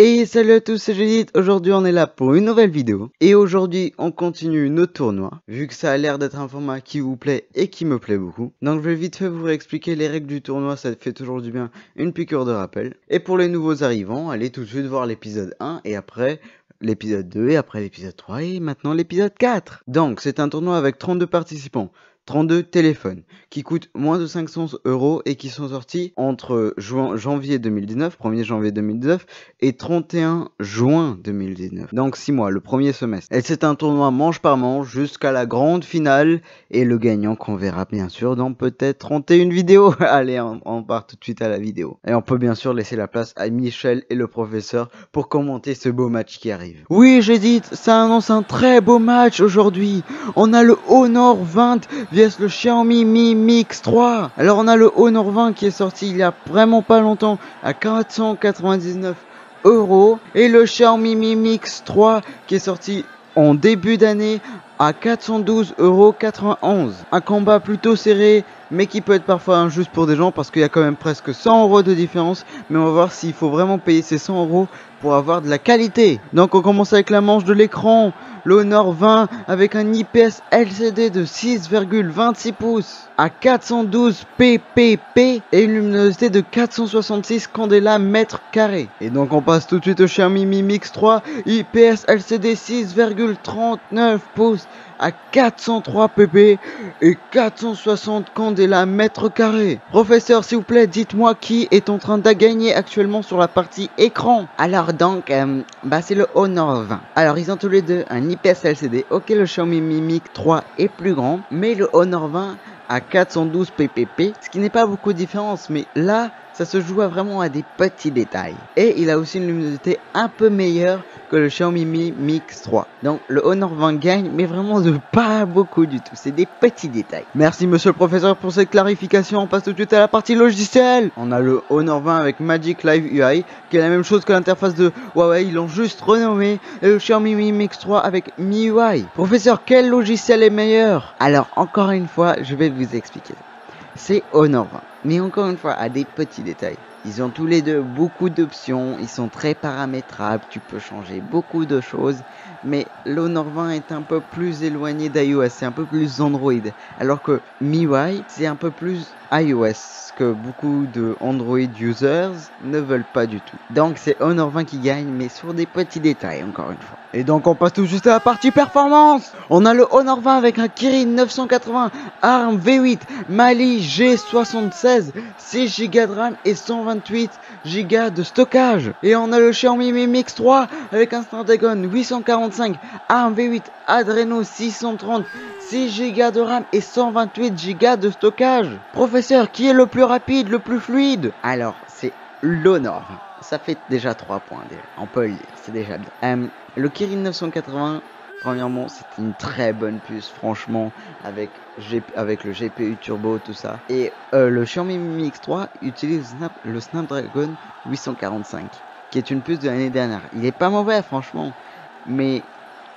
Et salut à tous, c'est Judith. Aujourd'hui on est là pour une nouvelle vidéo. Et aujourd'hui on continue notre tournoi. Vu que ça a l'air d'être un format qui vous plaît et qui me plaît beaucoup. Donc je vais vite fait vous réexpliquer les règles du tournoi, ça fait toujours du bien, une piqûre de rappel. Et pour les nouveaux arrivants, allez tout de suite voir l'épisode 1 et après l'épisode 2 et après l'épisode 3 et maintenant l'épisode 4. Donc c'est un tournoi avec 32 participants. 32 téléphones qui coûtent moins de 500 € et qui sont sortis entre janvier 2019, 1er janvier 2019 et 31 juin 2019. Donc 6 mois, le premier semestre. Et c'est un tournoi manche par manche jusqu'à la grande finale et le gagnant qu'on verra bien sûr dans peut-être 31 vidéos. Allez, on part tout de suite à la vidéo. Et on peut bien sûr laisser la place à Michel et le professeur pour commenter ce beau match qui arrive. Oui, j'hésite, ça annonce un très beau match aujourd'hui. On a le Honor 20 le Xiaomi Mi Mix 3. Alors on a le Honor 20 qui est sorti il y a vraiment pas longtemps à 499 € et le Xiaomi Mi Mix 3 qui est sorti en début d'année à 412,91 €. Un combat plutôt serré mais qui peut être parfois injuste pour des gens parce qu'il y a quand même presque 100 € de différence, mais on va voir s'il faut vraiment payer ces 100 € pour avoir de la qualité. Donc on commence avec la manche de l'écran, le Honor 20 avec un IPS LCD de 6,26 pouces à 412 ppp et une luminosité de 466 candela mètres carrés. Et donc on passe tout de suite au Xiaomi Mi Mix 3, IPS LCD 6,39 pouces à 403 pp et 460 candela mètres carrés. Professeur, s'il vous plaît, dites-moi qui est en train de gagner actuellement sur la partie écran. Alors donc, c'est le Honor 20. Alors ils ont tous les deux un IPS LCD. Ok, le Xiaomi Mi Mix 3 est plus grand, mais le Honor 20 à 412 ppp, ce qui n'est pas beaucoup de différence, mais là, ça se joue vraiment à des petits détails. Et il a aussi une luminosité un peu meilleure que le Xiaomi Mi Mix 3. Donc le Honor 20 gagne, mais vraiment de pas beaucoup du tout. C'est des petits détails. Merci monsieur le professeur pour cette clarification. On passe tout de suite à la partie logicielle. On a le Honor 20 avec Magic Live UI, qui est la même chose que l'interface de Huawei. Ils l'ont juste renommé. Et le Xiaomi Mi Mix 3 avec MIUI. Professeur, quel logiciel est meilleur? Alors encore une fois, je vais vous expliquer. C'est Honor 20. Mais encore une fois, à des petits détails. Ils ont tous les deux beaucoup d'options, ils sont très paramétrables, tu peux changer beaucoup de choses. Mais l'Honor 20 est un peu plus éloigné d'iOS, c'est un peu plus Android. Alors que MIUI, c'est un peu plus iOS, que beaucoup de Android users ne veulent pas du tout. Donc c'est Honor 20 qui gagne, mais sur des petits détails encore une fois. Et donc on passe tout juste à la partie performance. On a le Honor 20 avec un Kirin 980, ARM V8, Mali G76, 6 Go de RAM et 128 Go de stockage. Et on a le Xiaomi Mi Mix 3 avec un Snapdragon 845, ARM V8, Adreno 630, 6 Go de RAM et 128 Go de stockage. Professeur, qui est le plus rapide, le plus fluide? Alors, c'est l'Honor 20. Ça fait déjà 3 points déjà. On peut le dire, c'est déjà bien. Le Kirin 980, premièrement, c'est une très bonne puce, franchement, avec le GPU turbo, tout ça. Et le Xiaomi Mi Mix 3 utilise le Snapdragon 845, qui est une puce de l'année dernière. Il est pas mauvais, franchement, mais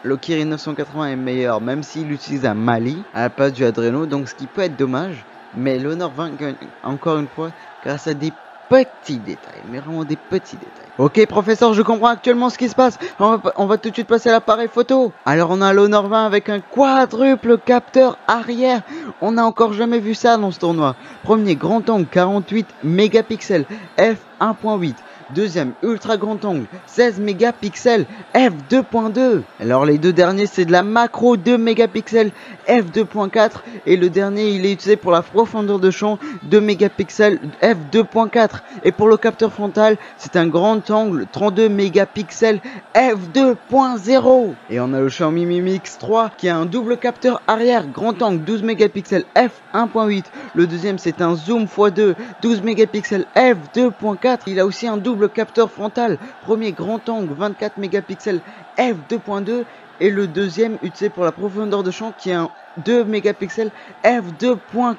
le Kirin 980 est meilleur, même s'il utilise un Mali à la place du Adreno, donc ce qui peut être dommage. Mais l'Honor 20 gagne encore une fois grâce à des petits détails, mais vraiment des petits détails. Ok professeur, je comprends actuellement ce qui se passe. On va tout de suite passer à l'appareil photo. Alors on a l'Honor 20 avec un quadruple capteur arrière. On n'a encore jamais vu ça dans ce tournoi. Premier grand angle 48 mégapixels f1.8. Deuxième ultra grand angle 16 mégapixels f2.2. Alors les deux derniers c'est de la macro 2 mégapixels f2.4 et le dernier il est utilisé pour la profondeur de champ 2 mégapixels f2.4 et pour le capteur frontal c'est un grand angle 32 mégapixels f2.0. Et on a le Xiaomi Mi Mix 3 qui a un double capteur arrière grand angle 12 mégapixels f1.8. Le deuxième c'est un zoom x2 12 mégapixels f2.4. Il a aussi un double capteur frontal, premier grand angle 24 mégapixels f2.2 et le deuxième utilisé pour la profondeur de champ qui est un 2 mégapixels f2.4.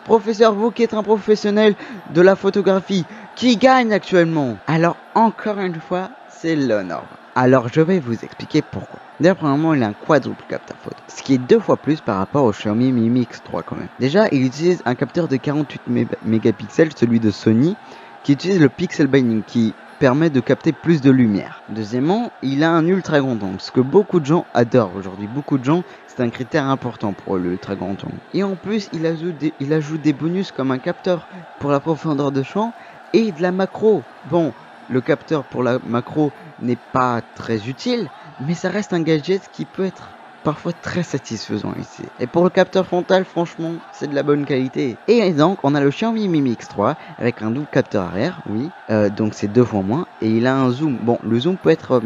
Professeur, vous qui êtes un professionnel de la photographie, qui gagne actuellement? Alors encore une fois, c'est l'Honor. Alors je vais vous expliquer pourquoi. D'ailleurs, premièrement, il a un quadruple capteur photo, ce qui est 2 fois plus par rapport au Xiaomi Mi Mix 3 quand même. Déjà, il utilise un capteur de 48 mégapixels, celui de Sony, qui utilise le pixel binding, qui permet de capter plus de lumière. Deuxièmement, il a un ultra grand angle, ce que beaucoup de gens adorent aujourd'hui. Beaucoup de gens, c'est un critère important pour l'ultra grand angle. Et en plus, il ajoute des bonus comme un capteur pour la profondeur de champ et de la macro. Bon, le capteur pour la macro n'est pas très utile, mais ça reste un gadget qui peut être parfois très satisfaisant ici. Et pour le capteur frontal, franchement, c'est de la bonne qualité. Et donc, on a le Xiaomi Mi Mix 3 avec un double capteur arrière, oui, donc c'est 2 fois moins, et il a un zoom. Bon, le zoom peut être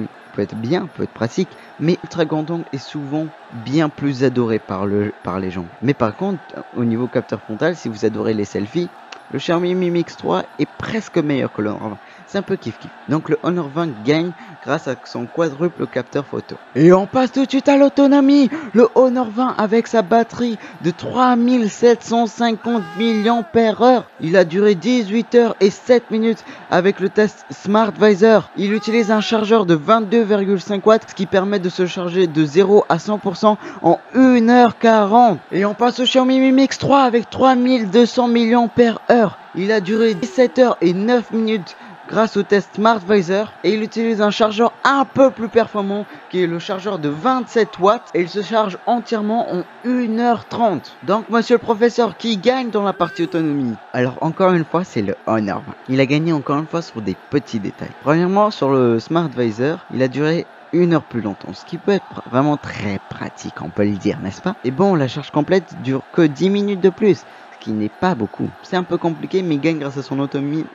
bien, peut être pratique, mais ultra grand angle est souvent bien plus adoré par les gens. Mais par contre, au niveau capteur frontal, si vous adorez les selfies, le Xiaomi Mi Mix 3 est presque meilleur que le Honor 20. C'est un peu kiff-kiff. Donc le Honor 20 gagne grâce à son quadruple capteur photo. Et on passe tout de suite à l'autonomie. Le Honor 20 avec sa batterie de 3750 mAh. Il a duré 18 heures et 7 minutes avec le test Smart Visor. Il utilise un chargeur de 22,5 watts, ce qui permet de se charger de 0 à 100% en 1h40. Et on passe au Xiaomi Mi Mix 3 avec 3200 mAh. Il a duré 17 heures et 9 minutes grâce au test Smart Visor et il utilise un chargeur un peu plus performant qui est le chargeur de 27 watts et il se charge entièrement en 1h30. Donc monsieur le professeur, qui gagne dans la partie autonomie? Alors encore une fois, c'est le Honor 20. Il a gagné encore une fois sur des petits détails. Premièrement, sur le Smart Visor, il a duré 1 heure plus longtemps, ce qui peut être vraiment très pratique, on peut le dire, n'est-ce pas? Et bon, la charge complète dure que 10 minutes de plus, ce qui n'est pas beaucoup. C'est un peu compliqué, mais il gagne grâce à son autonomie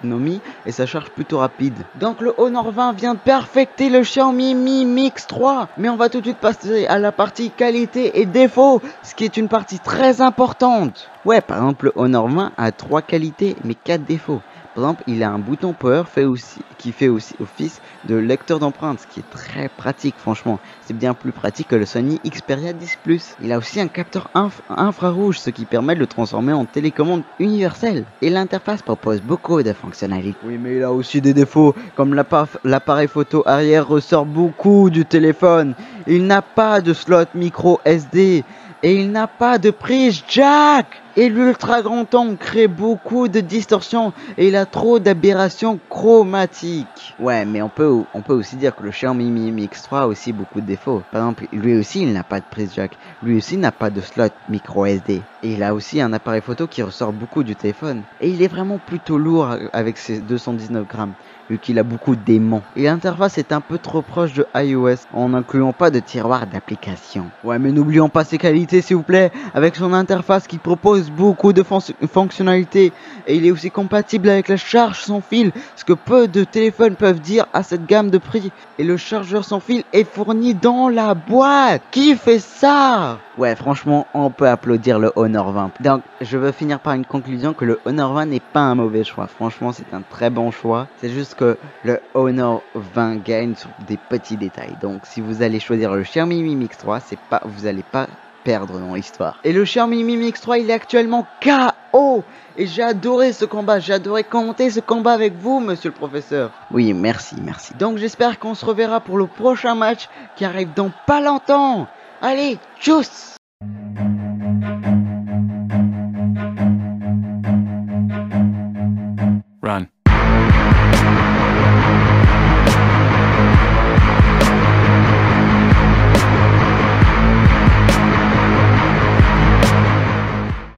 et sa charge plutôt rapide. Donc le Honor 20 vient de perfecter le Xiaomi Mi Mix 3. Mais on va tout de suite passer à la partie qualité et défauts, ce qui est une partie très importante. Ouais, par exemple, le Honor 20 a 3 qualités, mais 4 défauts. Par exemple, il a un bouton power qui fait aussi office de lecteur d'empreintes, ce qui est très pratique, franchement. C'est bien plus pratique que le Sony Xperia 10 Plus. Il a aussi un capteur infrarouge, ce qui permet de le transformer en télécommande universelle. Et l'interface propose beaucoup de fonctionnalités. Oui, mais il a aussi des défauts, comme l'appareil photo arrière ressort beaucoup du téléphone. Il n'a pas de slot micro SD. Et il n'a pas de prise jack. Et l'ultra grand angle crée beaucoup de distorsions et il a trop d'aberrations chromatiques. Ouais, mais on peut aussi dire que le Xiaomi Mi Mix 3 a aussi beaucoup de défauts. Par exemple, lui aussi il n'a pas de prise jack, lui aussi n'a pas de slot micro SD. Et il a aussi un appareil photo qui ressort beaucoup du téléphone. Et il est vraiment plutôt lourd avec ses 219 grammes. Vu qu'il a beaucoup d'aimants. Et l'interface est un peu trop proche de iOS en n'incluant pas de tiroir d'application. Ouais, mais n'oublions pas ses qualités s'il vous plaît, avec son interface qui propose beaucoup de fonctionnalités et il est aussi compatible avec la charge sans fil, ce que peu de téléphones peuvent dire à cette gamme de prix. Et le chargeur sans fil est fourni dans la boîte. Qui fait ça? Ouais, franchement, on peut applaudir le Honor 20. Donc, je veux finir par une conclusion que le Honor 20 n'est pas un mauvais choix. Franchement, c'est un très bon choix. C'est juste que le Honor 20 gagne sur des petits détails. Donc, si vous allez choisir le Xiaomi Mi Mix 3, vous allez pas perdre dans l'histoire. Et le Xiaomi Mi Mix 3, il est actuellement KO. Et j'ai adoré ce combat. J'ai adoré commenter ce combat avec vous, monsieur le professeur. Oui, merci. Donc, j'espère qu'on se reverra pour le prochain match qui arrive dans pas longtemps. Allez, tchuss!